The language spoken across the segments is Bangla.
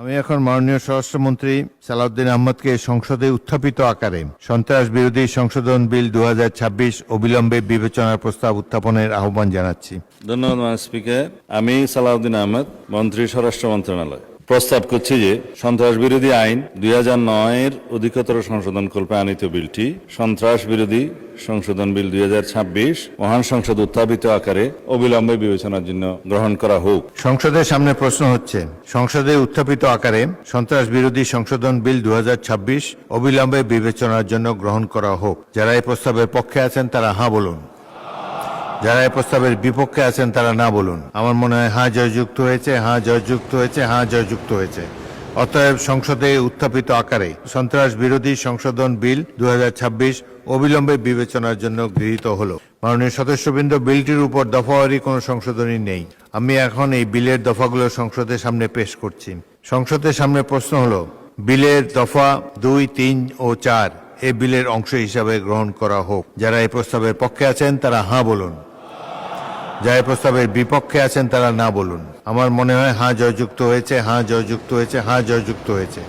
আমি এখন মাননীয় স্বরাষ্ট্রমন্ত্রী সালাউদ্দিন আহমদকে সংসদে উত্থাপিত আকারে সন্ত্রাস বিরোধী সংশোধন বিল 2026 অবিলম্বে বিবেচনার প্রস্তাব উত্থাপনের আহ্বান জানাচ্ছি। ধন্যবাদ মাননীয় স্পিকার। আমি সালাউদ্দিন আহমদ, মন্ত্রী স্বরাষ্ট্র মন্ত্রণালয়, প্রস্তাব করছি যে সন্ত্রাস বিরোধী আইন 2009-এর অধিকতর সংশোধন কল্পে আনিত বিলটি সন্ত্রাস বিরোধী সংশোধন বিল 2026 মহান সংসদ উত্থাপিত আকারে অবিলম্বে বিবেচনার জন্য গ্রহণ করা হোক। সংসদের সামনে প্রশ্ন হচ্ছে, সংসদে উত্থাপিত আকারে সন্ত্রাস বিরোধী সংশোধন বিল 2026 অবিলম্বে বিবেচনার জন্য গ্রহণ করা হোক। যারা এই প্রস্তাবের পক্ষে আছেন তারা হাঁ বলুন, যারা এই প্রস্তাবের বিপক্ষে আছেন তারা না বলুন। আমার মনে হয় হাঁ জয়যুক্ত হয়েছে, হাঁ জয়যুক্ত হয়েছে, হাঁ জয়যুক্ত হয়েছে। অতএব সংসদে উত্থাপিত আকারে সন্ত্রাস বিরোধী সংশোধন বিল 2026 অবিলম্বে বিবেচনার জন্য গৃহীত হলো। মাননীয় সদস্যবৃন্দ, বিলটির উপর দফাওয়ারি কোনো সংশোধনী নেই। আমি এখন এই বিলের দফাগুলো সংসদের সামনে পেশ করছি। সংসদের সামনে প্রশ্ন হলো, বিলের দফা 2, 3 ও 4 এই বিলের অংশ হিসাবে গ্রহণ করা হোক। যারা এই প্রস্তাবের পক্ষে আছেন তারা হাঁ বলুন, যারা এই প্রস্তাবের বিপক্ষে আছেন তারা না বলুন। আমার মনে হয় হাঁ জয়যুক্ত হয়েছে, হাঁ জয়যুক্ত হয়েছে, হাঁ জয়যুক্ত হয়েছে।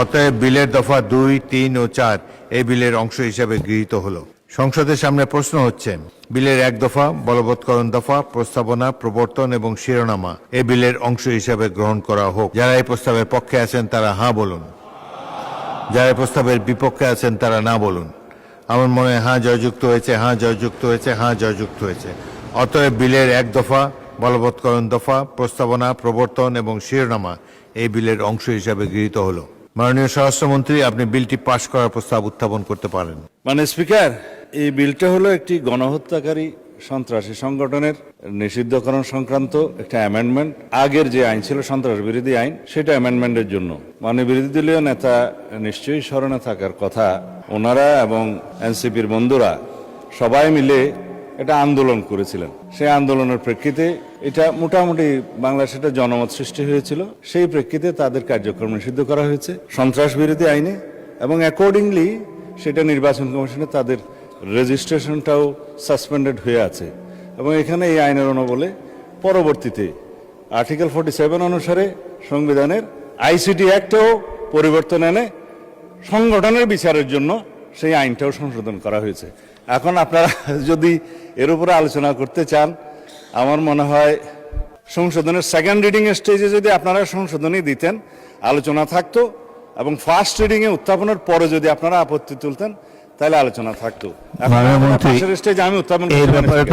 অতএব বিলের দফা 2, 3 ও 4 এই বিলের অংশ হিসাবে গৃহীত হলো। সংসদের সামনে প্রশ্ন হচ্ছে, বিলের 1 দফা বলবৎকরণ দফা, প্রস্তাবনা, প্রবর্তন এবং শিরোনামা এই বিলের অংশ হিসাবে গ্রহণ করা হোক। যারা এই প্রস্তাবের পক্ষে আছেন তারা হাঁ বলুন, যারা এই প্রস্তাবের বিপক্ষে আছেন তারা না বলুন। আমার মনে হয় হাঁ জয়যুক্ত হয়েছে, হাঁ জয়যুক্ত হয়েছে, হাঁ জয়যুক্ত হয়েছে। অতএব বিলের 1 দফা বলবৎকরণ দফা, প্রস্তাবনা, প্রবর্তন এবং শিরোনামা এই বিলের অংশ হিসাবে গৃহীত হলো। মাননীয় স্বরাষ্ট্রমন্ত্রী, আপনি বিলটি পাশ করার প্রস্তাব উত্থাপন করতে পারেন। মাননীয় স্পিকার, এই বিলটা হলো একটি গণহত্যাকারী সন্ত্রাসী সংগঠনের নিষিদ্ধকরণ সংক্রান্ত একটা অ্যামেন্ডমেন্ট। আগের যে আইন ছিল সন্ত্রাস বিরোধী আইন, সেটা অ্যামেন্ডমেন্টের জন্য মাননীয় বিরোধী দলীয় নেতা নিশ্চয়ই স্মরণে থাকার কথা, ওনারা এবং এনসিপির বন্ধুরা সবাই মিলে এটা আন্দোলন করেছিলেন। সেই আন্দোলনের প্রেক্ষিতে এটা মোটামুটি বাংলাদেশে একটা জনমত সৃষ্টি হয়েছিল। সেই প্রেক্ষিতে তাদের কার্যক্রম নিষিদ্ধ করা হয়েছে সন্ত্রাস বিরোধী আইনে, এবং অ্যাকর্ডিংলি সেটা নির্বাচন কমিশনে তাদের রেজিস্ট্রেশনটাও সাসপেন্ডেড হয়ে আছে। এবং এখানে এই আইনের অনুবলে পরবর্তীতে আর্টিকেল 47 অনুসারে সংবিধানের আইসিটি অ্যাক্টেও পরিবর্তন এনে সংগঠনের বিচারের জন্য সেই আইনটাও সংশোধন করা হয়েছে। এখন আপনারা যদি এর উপরে আলোচনা করতে চান, আমার মনে হয় সংশোধনের সেকেন্ড রিডিং স্টেজে যদি আপনারা সংশোধনী দিতেন, আলোচনা থাকতো, এবং ফার্স্ট রিডিংয়ে উত্থাপনের পরে যদি আপনারা আপত্তি তুলতেন, তাহলে আলোচনা থাকতো। আমি উত্থাপন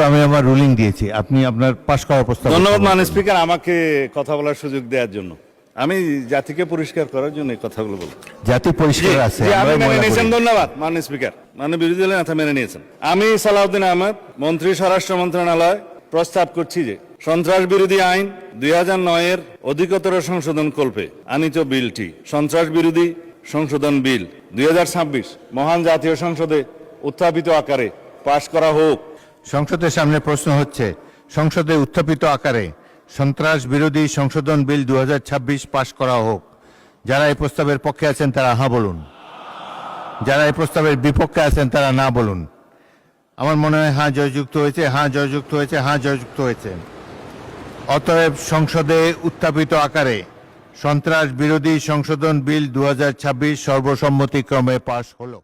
আমি আমার রুলিং দিয়েছি, আপনি আপনার পাশ করার প্রস্তাব। ধন্যবাদ মাননীয় স্পিকার, আমাকে কথা বলার সুযোগ দেওয়ার জন্য। আমি জাতিকে পরিষ্কার করার জন্য এই কথাগুলো বলবো। জাতি পরিষ্কার আছে, ধন্যবাদ মাননীয় স্পিকার। মাননীয় বিরোধী দলের নেতা মেনে নিয়েছেন। আমি সালাউদ্দিন আহমদ, মন্ত্রী স্বরাষ্ট্র মন্ত্রণালয়, প্রস্তাব করছি যে সন্ত্রাস বিরোধী আইন 2009-এর অধিকতর সংশোধন কল্পে আনিত বিলটি সন্ত্রাস বিরোধী সংশোধন বিল 2026 মহান জাতীয় সংসদে উত্থাপিত আকারে পাশ করা হোক। সংসদের সামনে প্রশ্ন হচ্ছে, সংসদে উত্থাপিত আকারে সন্ত্রাস বিরোধী সংশোধন বিল 2026 পাশ করা হোক। যারা এই প্রস্তাবের পক্ষে আছেন তারা হাঁ বলুন, যারা এই প্রস্তাবের বিপক্ষে আছেন তারা না বলুন। আমার মনে হয় হাঁ জয়যুক্ত হয়েছে, হাঁ জয়যুক্ত হয়েছে, হাঁ জয়যুক্ত হয়েছে। অতএব সংসদে উত্থাপিত আকারে সন্ত্রাস বিরোধী সংশোধন বিল 2026 সর্বসম্মতিক্রমে পাশ হলো।